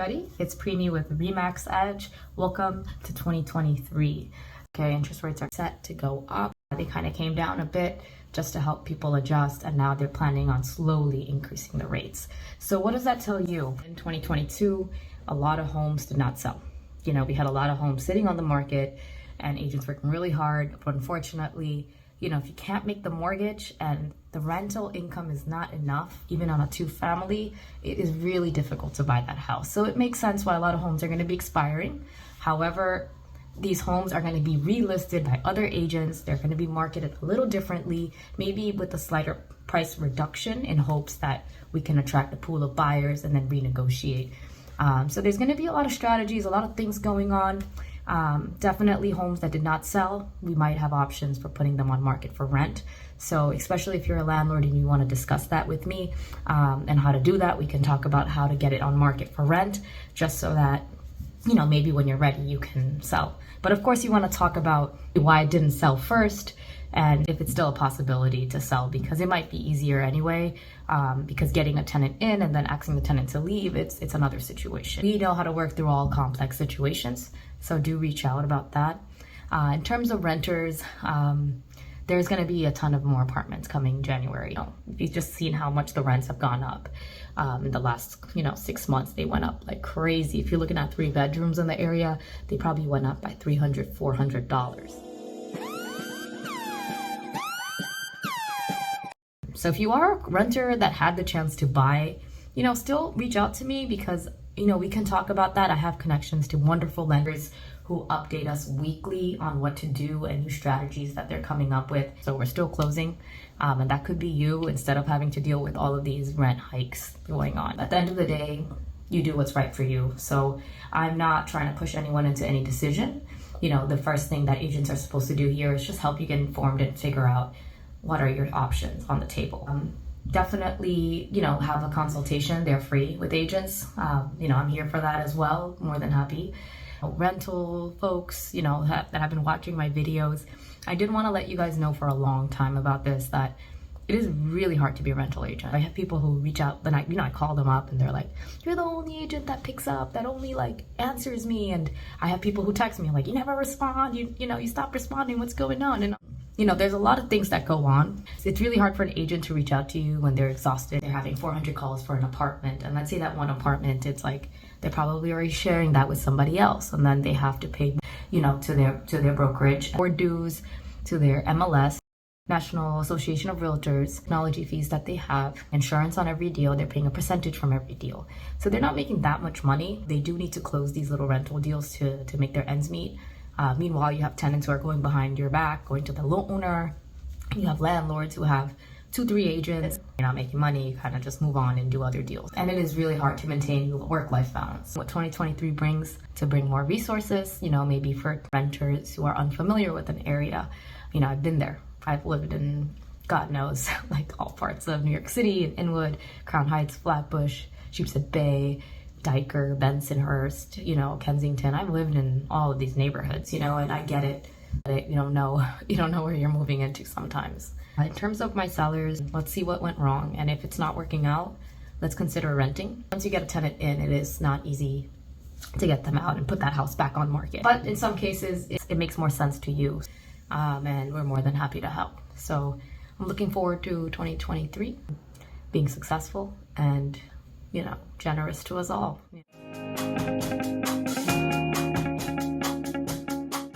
everybody, it's Primi with Remax Edge. Welcome to 2023. Okay, interest rates are set to go up. They kind of came down a bit just to help people adjust, and now they're planning on slowly increasing the rates. So what does that tell you? In 2022, a lot of homes did not sell. You know, we had a lot of homes sitting on the market and agents working really hard, but unfortunately, you know, if you can't make the mortgage and the rental income is not enough, even on a two-family, it is really difficult to buy that house. So it makes sense why a lot of homes are going to be expiring. However, these homes are going to be relisted by other agents. They're going to be marketed a little differently, maybe with a slighter price reduction in hopes that we can attract a pool of buyers and then renegotiate. So there's going to be a lot of strategies, a lot of things going on. Definitely homes that did not sell, we might have options for putting them on market for rent. So especially if you're a landlord and you want to discuss that with me and how to do that, we can talk about how to get it on market for rent, just so that, you know, maybe when you're ready, you can sell. But of course, you want to talk about why it didn't sell first and if it's still a possibility to sell, because it might be easier anyway, because getting a tenant in and then asking the tenant to leave, it's another situation. We know how to work through all complex situations, so do reach out about that. In terms of renters, there's going to be a ton of more apartments coming January. You know, you've just seen how much the rents have gone up. In the last, 6 months, they went up like crazy. If you're looking at 3 bedrooms in the area, they probably went up by $300, $400. So if you are a renter that had the chance to buy, still reach out to me, because, we can talk about that. I have connections to wonderful lenders who update us weekly on what to do and new strategies that they're coming up with. So we're still closing, and that could be you, instead of having to deal with all of these rent hikes going on. At the end of the day, you do what's right for you. So I'm not trying to push anyone into any decision. The first thing that agents are supposed to do here is just help you get informed and figure out what are your options on the table. Definitely, have a consultation. They're free with agents. I'm here for that as well. More than happy. Rental folks, that have been watching my videos, I did want to let you guys know for a long time about this, that it is really hard to be a rental agent. I have people who reach out, and I call them up and they're like, you're the only agent that picks up, that only answers me. And I have people who text me like, you never respond, you stop responding, what's going on? And there's a lot of things that go on. It's really hard for an agent to reach out to you when they're exhausted. They're having 400 calls for an apartment. And let's say that one apartment, it's like, they're probably already sharing that with somebody else. And then they have to pay, to their brokerage, or dues, to their MLS, National Association of Realtors, technology fees that they have, insurance on every deal. They're paying a percentage from every deal. So they're not making that much money. They do need to close these little rental deals to make their ends meet. Meanwhile, you have tenants who are going behind your back, going to the owner. You have landlords who have 2-3 agents. You're not making money, you kind of just move on and do other deals. And it is really hard to maintain work-life balance. What 2023 brings to bring more resources, maybe for renters who are unfamiliar with an area. I've been there. I've lived in, God knows, all parts of New York City, and Inwood, Crown Heights, Flatbush, Sheepshead Bay, Diker, Bensonhurst, Kensington. I've lived in all of these neighborhoods, and I get it. You don't know where you're moving into sometimes. In terms of my sellers, let's see what went wrong. And if it's not working out, let's consider renting. Once you get a tenant in, it is not easy to get them out and put that house back on market. But in some cases, it makes more sense to you. And we're more than happy to help. So I'm looking forward to 2023 being successful and, generous to us all.